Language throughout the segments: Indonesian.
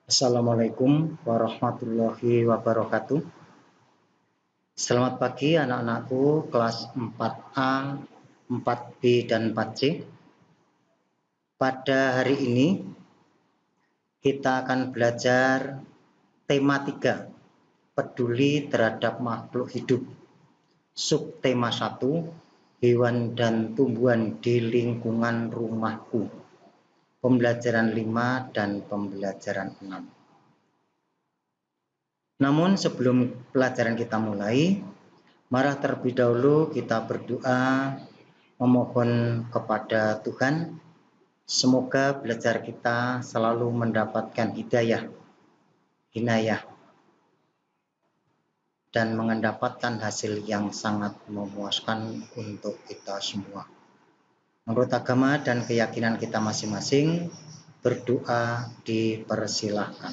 Assalamualaikum warahmatullahi wabarakatuh. Selamat pagi anak-anakku kelas 4A, 4B, dan 4C. Pada hari ini kita akan belajar tema 3, peduli terhadap makhluk hidup. Subtema 1, hewan dan tumbuhan di lingkungan rumahku. Pembelajaran 5 dan pembelajaran 6. Namun sebelum pelajaran kita mulai, mari terlebih dahulu kita berdoa memohon kepada Tuhan, semoga belajar kita selalu mendapatkan hidayah, inayah, dan mendapatkan hasil yang sangat memuaskan untuk kita semua. Menurut agama dan keyakinan kita masing-masing, berdoa dipersilahkan.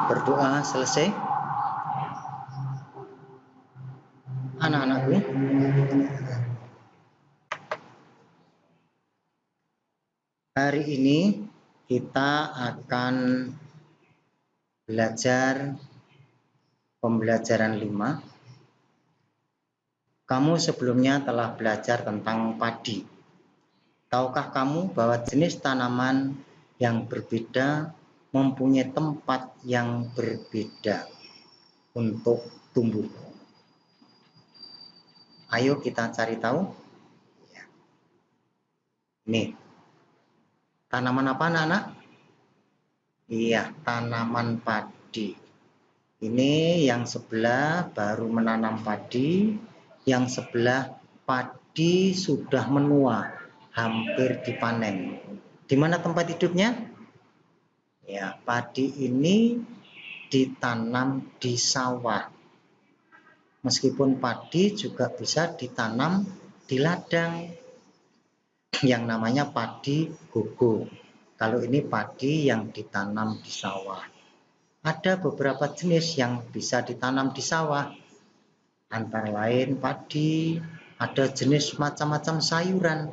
Berdoa selesai. Anak-anakku, hari ini kita akan belajar pembelajaran 5. Kamu sebelumnya telah belajar tentang padi. Tahukah kamu bahwa jenis tanaman yang berbeda mempunyai tempat yang berbeda untuk tumbuh? Ayo kita cari tahu. Nih, tanaman apa anak-anak? Iya, tanaman padi. Ini yang sebelah baru menanam padi, yang sebelah padi sudah menua, hampir dipanen. Di mana tempat hidupnya? Ya, padi ini ditanam di sawah. Meskipun padi juga bisa ditanam di ladang, yang namanya padi gogo. Kalau ini padi yang ditanam di sawah. Ada beberapa jenis yang bisa ditanam di sawah, antara lain padi, ada jenis macam-macam sayuran.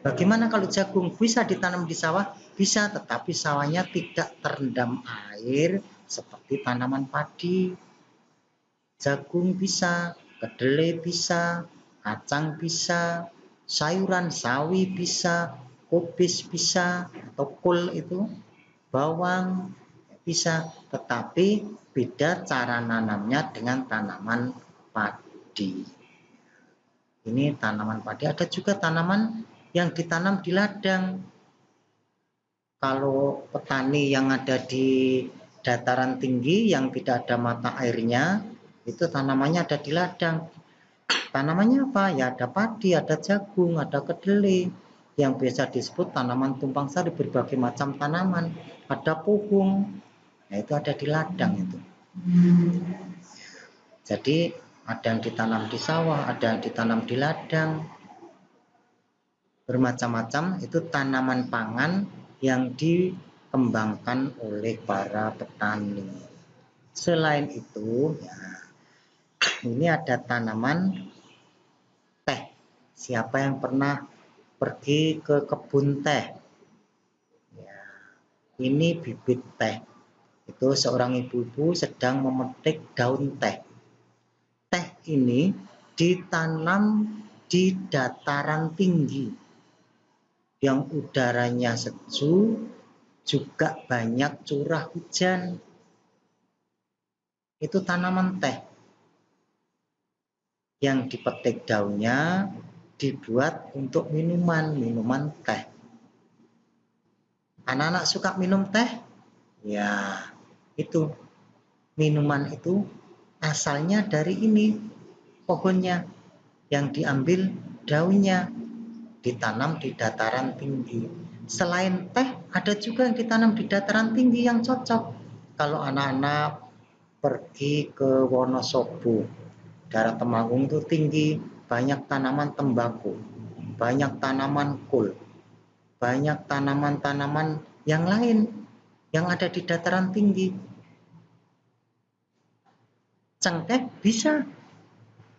Bagaimana kalau jagung? Bisa ditanam di sawah? Bisa, tetapi sawahnya tidak terendam air seperti tanaman padi. Jagung bisa, kedelai bisa, kacang bisa, sayuran sawi bisa, kubis bisa, atau kol itu, bawang bisa, tetapi beda cara nanamnya dengan tanaman padi. Ini tanaman padi. Ada juga tanaman yang ditanam di ladang. Kalau petani yang ada di dataran tinggi yang tidak ada mata airnya, itu tanamannya ada di ladang. Tanamannya apa? Ya ada padi, ada jagung, ada kedelai, yang biasa disebut tanaman tumpang sari, berbagai macam tanaman. Ada pohon, nah itu ada di ladang itu. Jadi ada yang ditanam di sawah, ada yang ditanam di ladang. Bermacam-macam itu tanaman pangan yang dikembangkan oleh para petani. Selain itu, ya, ini ada tanaman teh. Siapa yang pernah pergi ke kebun teh? Ya, ini bibit teh. Itu seorang ibu-ibu sedang memetik daun teh. Teh ini ditanam di dataran tinggi yang udaranya sejuk, juga banyak curah hujan. Itu tanaman teh yang dipetik daunnya dibuat untuk minuman teh. Anak-anak suka minum teh? Ya, itu minuman itu asalnya dari ini pohonnya, yang diambil daunnya, ditanam di dataran tinggi. Selain teh, ada juga yang ditanam di dataran tinggi yang cocok. Kalau anak-anak pergi ke Wonosobo, daerah Temanggung itu tinggi, banyak tanaman tembakau, banyak tanaman kol, banyak tanaman-tanaman yang lain yang ada di dataran tinggi. cengkeh bisa.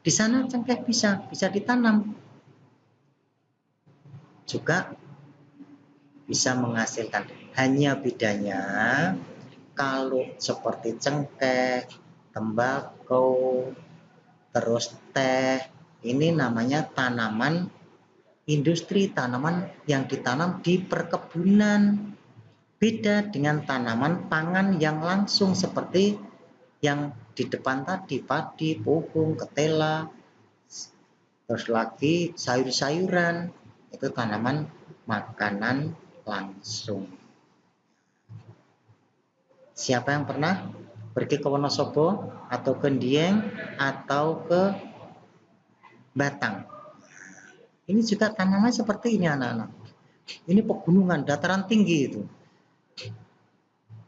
Di sana cengkeh bisa ditanam. Juga bisa menghasilkan. Hanya bedanya kalau seperti cengkeh, tembakau, terus teh, ini namanya tanaman industri, tanaman yang ditanam di perkebunan. Beda dengan tanaman pangan yang langsung seperti yang di depan tadi, padi, pohon, ketela, terus lagi sayur-sayuran, itu tanaman makanan langsung. Siapa yang pernah pergi ke Wonosobo atau ke Dieng atau ke Batang? Ini juga tanaman seperti ini anak-anak. Ini pegunungan, dataran tinggi itu.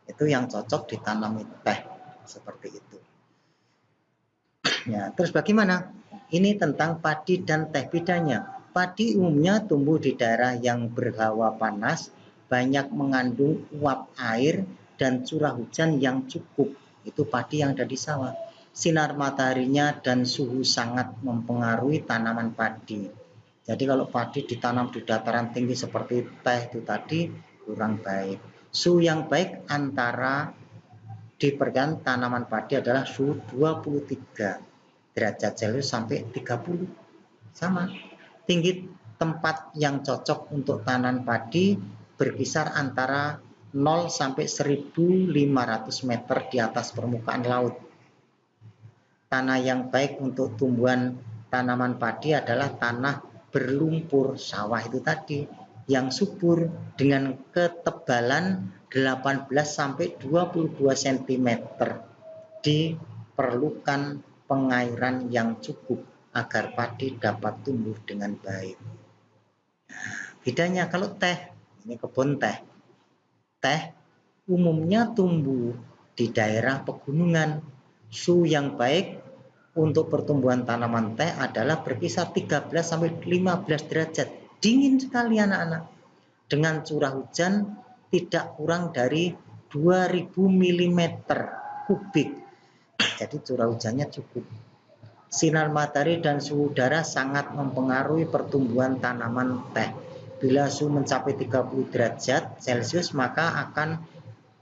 Itu yang cocok ditanami teh seperti itu. Ya, terus bagaimana? Ini tentang padi dan teh, bedanya. Padi umumnya tumbuh di daerah yang berhawa panas, banyak mengandung uap air dan curah hujan yang cukup. Itu padi yang ada di sawah. Sinar mataharinya dan suhu sangat mempengaruhi tanaman padi. Jadi kalau padi ditanam di dataran tinggi seperti teh itu tadi kurang baik. Suhu yang baik antara diperkirakan tanaman padi adalah suhu 23 derajat Celcius sampai 30. Sama. Tinggi tempat yang cocok untuk tanaman padi berkisar antara 0 sampai 1.500 meter di atas permukaan laut. Tanah yang baik untuk tumbuhan tanaman padi adalah tanah berlumpur sawah itu tadi yang subur dengan ketebalan 18 sampai 22 cm. Diperlukan pengairan yang cukup agar padi dapat tumbuh dengan baik. Bedanya kalau teh, ini kebun teh. Teh umumnya tumbuh di daerah pegunungan. Suhu yang baik untuk pertumbuhan tanaman teh adalah berkisar 13 sampai 15 derajat. Dingin sekali anak-anak. Dengan curah hujan tidak kurang dari 2000 mm kubik. Jadi curah hujannya cukup. Sinar matahari dan suhu udara sangat mempengaruhi pertumbuhan tanaman teh. Bila suhu mencapai 30 derajat Celcius maka akan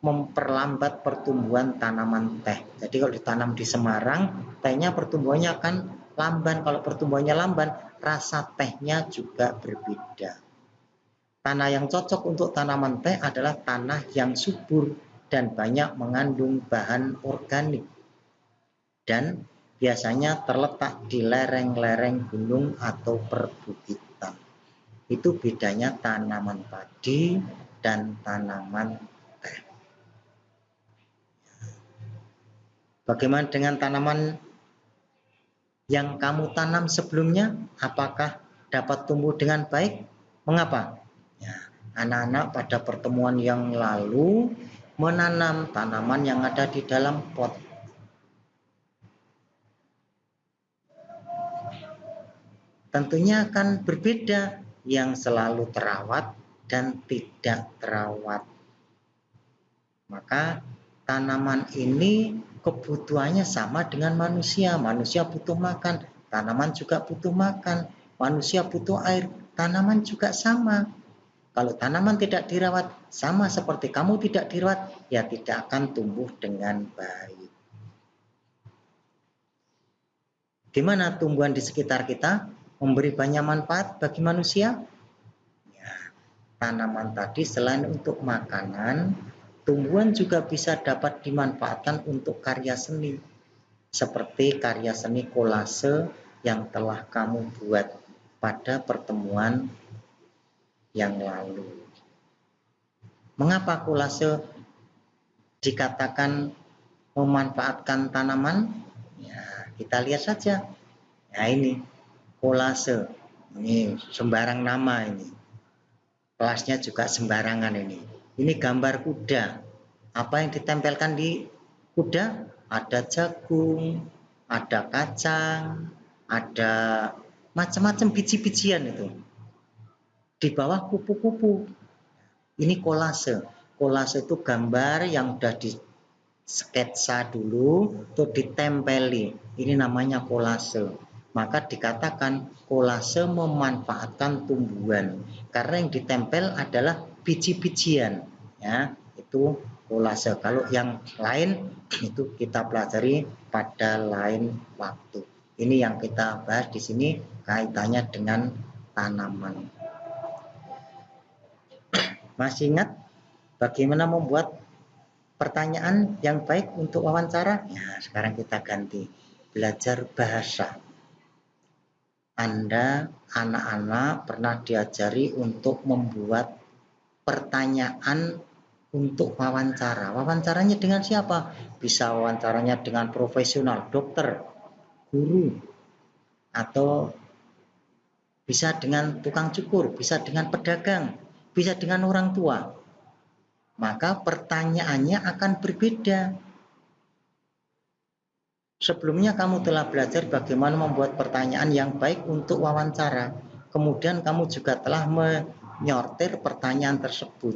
memperlambat pertumbuhan tanaman teh. Jadi kalau ditanam di Semarang, tehnya pertumbuhannya akan lamban. Kalau pertumbuhannya lamban, rasa tehnya juga berbeda. Tanah yang cocok untuk tanaman teh adalah tanah yang subur dan banyak mengandung bahan organik. Dan biasanya terletak di lereng-lereng gunung atau perbukitan. Itu bedanya tanaman padi dan tanaman teh. Bagaimana dengan tanaman yang kamu tanam sebelumnya? Apakah dapat tumbuh dengan baik? Mengapa? Ya, anak-anak pada pertemuan yang lalu menanam tanaman yang ada di dalam pot. Tentunya akan berbeda yang selalu terawat dan tidak terawat. Maka tanaman ini kebutuhannya sama dengan manusia. Manusia butuh makan, tanaman juga butuh makan. Manusia butuh air, tanaman juga sama. Kalau tanaman tidak dirawat, sama seperti kamu tidak dirawat, ya tidak akan tumbuh dengan baik. Gimana tumbuhan di sekitar kita? Memberi banyak manfaat bagi manusia? Ya, tanaman tadi selain untuk makanan, tumbuhan juga bisa dapat dimanfaatkan untuk karya seni, seperti karya seni kolase yang telah kamu buat pada pertemuan yang lalu. Mengapa kolase dikatakan memanfaatkan tanaman? Ya, kita lihat saja. Nah ini kolase, ini sembarang nama ini. Kelasnya juga sembarangan ini. Ini gambar kuda. Apa yang ditempelkan di kuda? Ada jagung, ada kacang, ada macam-macam biji-bijian itu. Di bawah kupu-kupu. Ini kolase. Kolase itu gambar yang sudah sketsa dulu, tuh ditempeli. Ini namanya kolase. Maka dikatakan kolase memanfaatkan tumbuhan karena yang ditempel adalah biji-bijian, ya, itu kolase. Kalau yang lain itu kita pelajari pada lain waktu. Ini yang kita bahas di sini kaitannya dengan tanaman. Masih ingat bagaimana membuat pertanyaan yang baik untuk wawancara? Nah, sekarang kita ganti. Belajar bahasa. Anda, anak-anak, pernah diajari untuk membuat pertanyaan untuk wawancara. Wawancaranya dengan siapa? Bisa wawancaranya dengan profesional, dokter, guru, atau bisa dengan tukang cukur, bisa dengan pedagang, bisa dengan orang tua. Maka pertanyaannya akan berbeda. Sebelumnya kamu telah belajar bagaimana membuat pertanyaan yang baik untuk wawancara. Kemudian kamu juga telah menyortir pertanyaan tersebut.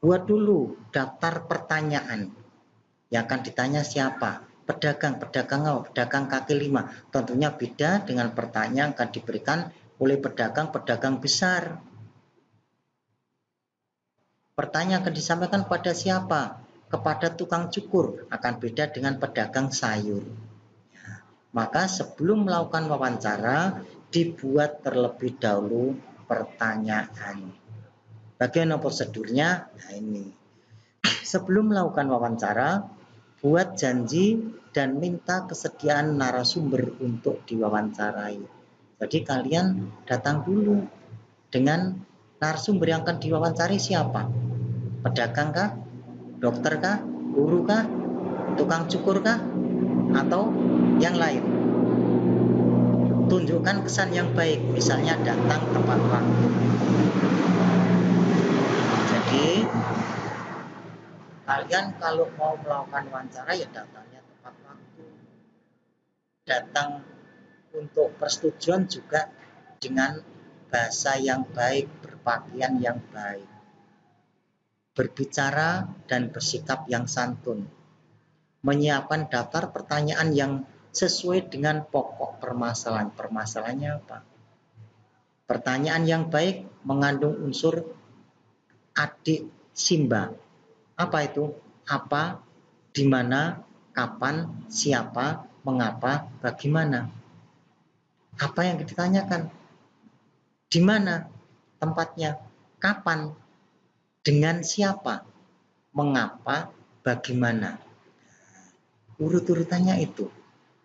Buat dulu daftar pertanyaan. Yang akan ditanya siapa? Pedagang kaki lima. Tentunya beda dengan pertanyaan yang akan diberikan oleh pedagang besar. Pertanyaan akan disampaikan pada siapa? Kepada tukang cukur, akan beda dengan pedagang sayur. Maka sebelum melakukan wawancara, dibuat terlebih dahulu pertanyaan. Bagaimana prosedurnya? Nah ini. Sebelum melakukan wawancara, buat janji dan minta kesediaan narasumber untuk diwawancarai. Jadi kalian datang dulu dengan narasumber yang akan diwawancari siapa? Pedagang kah? Dokter kah? Guru kah? Tukang cukur kah? Atau yang lain? Tunjukkan kesan yang baik, misalnya datang tepat waktu. Jadi kalian kalau mau melakukan wawancara ya datangnya tepat waktu. Datang untuk persetujuan juga dengan bahasa yang baik, berpakaian yang baik, berbicara dan bersikap yang santun, menyiapkan daftar pertanyaan yang sesuai dengan pokok permasalahan. Permasalahannya apa? Pertanyaan yang baik mengandung unsur adik Simba. Apa itu? Apa, di mana, kapan, siapa, mengapa, bagaimana. Apa yang ditanyakan? Di mana tempatnya? Kapan? Dengan siapa? Mengapa? Bagaimana? Urut-urutannya itu.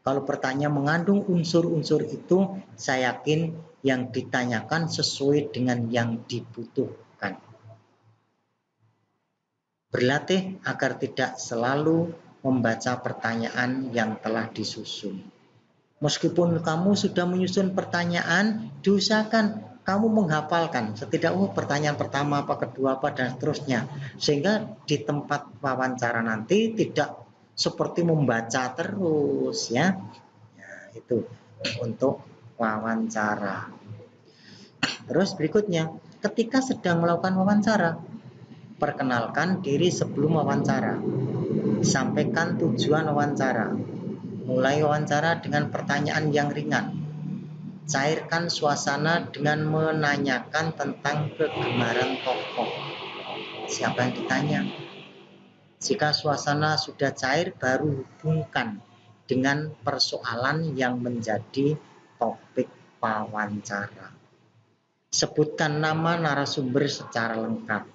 Kalau pertanyaan mengandung unsur-unsur itu, saya yakin yang ditanyakan sesuai dengan yang dibutuhkan. Berlatih agar tidak selalu membaca pertanyaan yang telah disusun. Meskipun kamu sudah menyusun pertanyaan, diusahakan kamu menghafalkan setidaknya pertanyaan pertama, apa kedua, apa dan seterusnya. Sehingga di tempat wawancara nanti tidak seperti membaca terus ya. Nah, itu untuk wawancara. Terus berikutnya, ketika sedang melakukan wawancara, perkenalkan diri sebelum wawancara. Sampaikan tujuan wawancara. Mulai wawancara dengan pertanyaan yang ringan. Cairkan suasana dengan menanyakan tentang kegemaran tokoh. Siapa yang ditanya? Jika suasana sudah cair, baru hubungkan dengan persoalan yang menjadi topik wawancara. Sebutkan nama narasumber secara lengkap.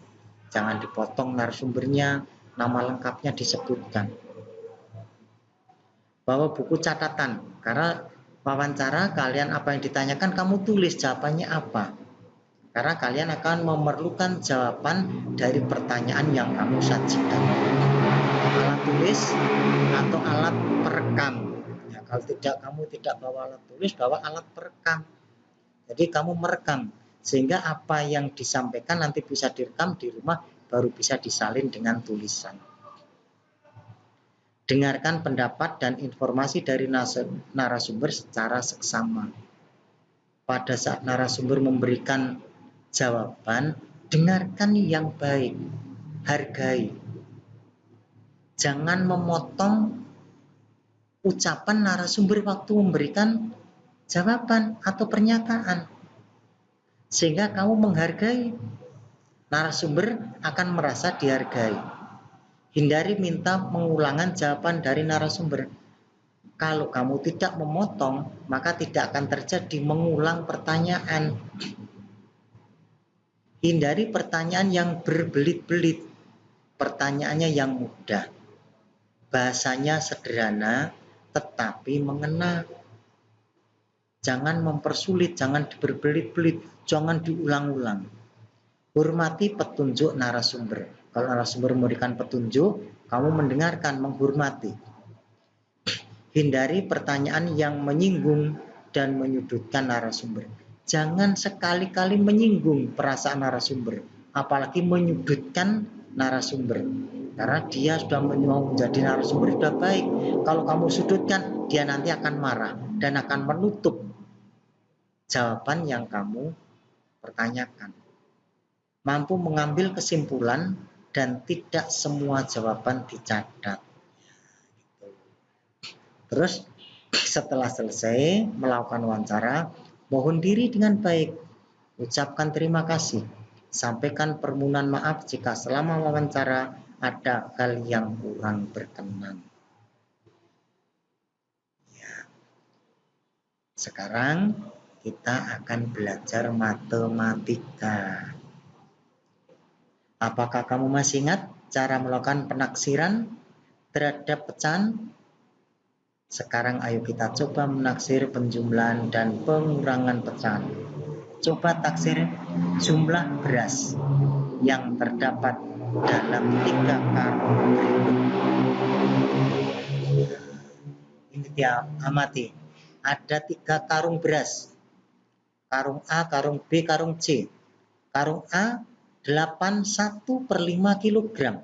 Jangan dipotong narasumbernya, nama lengkapnya disebutkan. Bawa buku catatan, karena wawancara kalian apa yang ditanyakan kamu tulis jawabannya apa. Karena kalian akan memerlukan jawaban dari pertanyaan yang kamu sajikan. Alat tulis atau alat perekam. Ya, kalau kamu tidak bawa alat tulis, bawa alat perekam. Jadi kamu merekam sehingga apa yang disampaikan nanti bisa direkam di rumah, baru bisa disalin dengan tulisan. Dengarkan pendapat dan informasi dari narasumber secara seksama. Pada saat narasumber memberikan jawaban, dengarkan yang baik, hargai. Jangan memotong ucapan narasumber waktu memberikan jawaban atau pernyataan. Sehingga kamu menghargai. Narasumber akan merasa dihargai. Hindari minta pengulangan jawaban dari narasumber. Kalau kamu tidak memotong, maka tidak akan terjadi mengulang pertanyaan. Hindari pertanyaan yang berbelit-belit. Pertanyaannya yang mudah. Bahasanya sederhana, tetapi mengena. Jangan mempersulit, jangan berbelit-belit, jangan diulang-ulang. Hormati petunjuk narasumber. Kalau narasumber memberikan petunjuk, kamu mendengarkan, menghormati. Hindari pertanyaan yang menyinggung dan menyudutkan narasumber. Jangan sekali-kali menyinggung perasaan narasumber, apalagi menyudutkan narasumber. Karena dia sudah mau menjadi narasumber sudah baik. Kalau kamu sudutkan, dia nanti akan marah dan akan menutup jawaban yang kamu pertanyakan. Mampu mengambil kesimpulan dan tidak semua jawaban dicatat. Terus setelah selesai melakukan wawancara, mohon diri dengan baik, ucapkan terima kasih, sampaikan permohonan maaf jika selama wawancara ada hal yang kurang berkenan. Ya. Sekarang kita akan belajar matematika. Apakah kamu masih ingat cara melakukan penaksiran terhadap pecahan? Sekarang ayo kita coba menaksir penjumlahan dan pengurangan pecahan. Coba taksir jumlah beras yang terdapat dalam 3 karung berikut. Ini dia amati. Ada 3 karung beras. Karung A, karung B, karung C. Karung A 81/5 kg.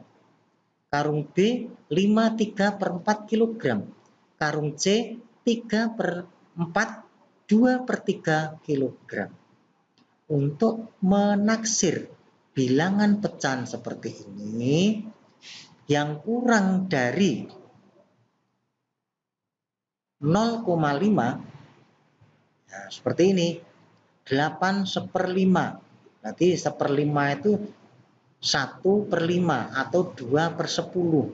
Karung B 53/4 kg. Karung C 3/4, 2/3 kg. Untuk menaksir bilangan pecahan seperti ini, yang kurang dari 0,5, nah, seperti ini, 8/5. Berarti 1/5 itu 1/5 atau 2/10.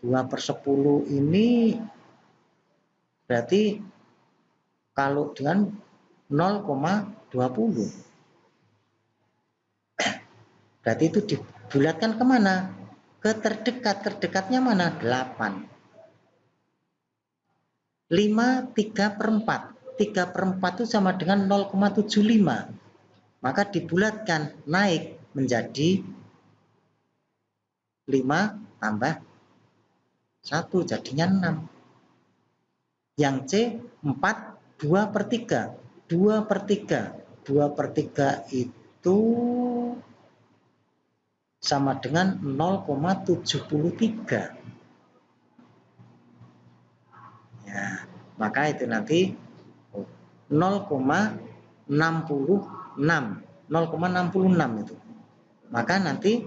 2/10 ini berarti kalau dengan 0,20. Berarti itu dibulatkan kemana? Ke terdekat. Terdekatnya mana? 8. 5 3/4. 3/4 itu sama dengan 0,75. Maka dibulatkan, naik menjadi 5 tambah 1 jadinya 6. Yang C 4, 2/3. 2/3. 2/3 itu sama dengan 0,73. Ya, maka itu nanti 0,66. 0,66 itu. Maka nanti,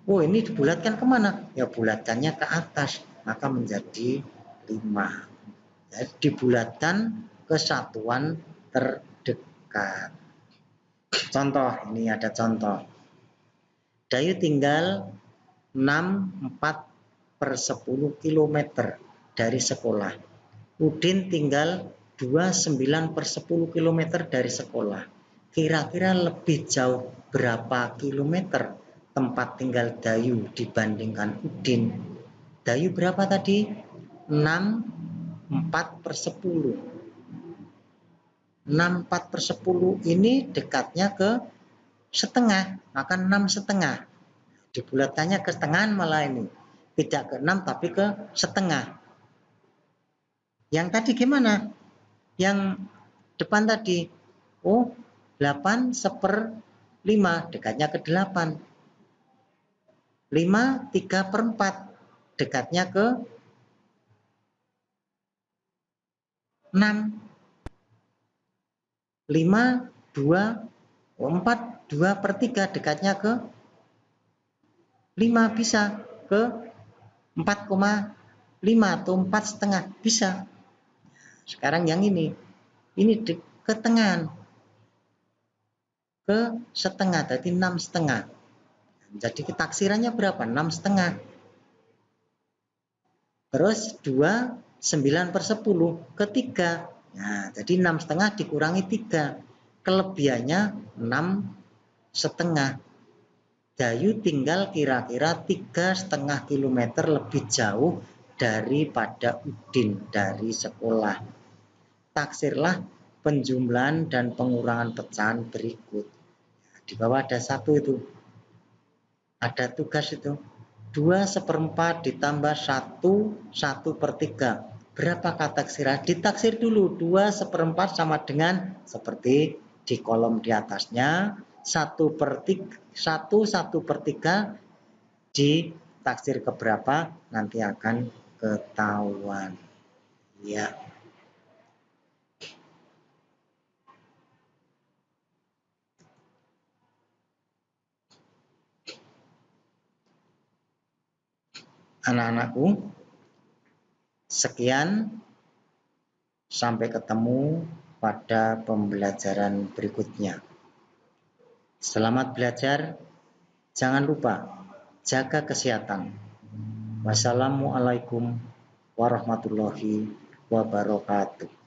ini dibulatkan kemana? Ya bulatkannya ke atas, maka menjadi 5. Ya, dibulatkan ke satuan terdekat. Contoh, ini ada contoh. Dayu tinggal 6,4/10 km dari sekolah. Udin tinggal 29/10 km dari sekolah. Kira-kira lebih jauh berapa kilometer tempat tinggal Dayu dibandingkan Udin? Dayu berapa tadi? 6/4/10. 6/4/10 ini dekatnya ke setengah, maka 6,5. Dibulatkannya ke setengah malah ini. Tidak ke 6 tapi ke setengah. Yang tadi gimana? Yang depan tadi. 8/5 dekatnya ke 8. 5 3/4 dekatnya ke 6. 5 2 4 2/3 dekatnya ke 5, bisa ke 4,5 atau 4,5 bisa. Sekarang yang ini ke tengah, ke setengah, jadi 6,5. Jadi taksirannya berapa? 6,5. Terus 2, 9/10 ke 3. Nah, jadi 6,5 dikurangi 3. Kelebihannya 6,5. Dayu tinggal kira-kira 3,5 kilometer lebih jauh daripada Udin dari sekolah. Taksirlah penjumlahan dan pengurangan pecahan berikut. Di bawah ada 1 itu. Ada tugas itu. 2/4 ditambah 1/3. Berapakah taksiran? Ditaksir dulu. 2/4 sama dengan seperti di kolom di atasnya. 1/3 ditaksir ke berapa? Nanti akan ketahuan. Ya. Anak-anakku, sekian, sampai ketemu pada pembelajaran berikutnya. Selamat belajar, jangan lupa jaga kesehatan. Wassalamualaikum warahmatullahi wabarakatuh.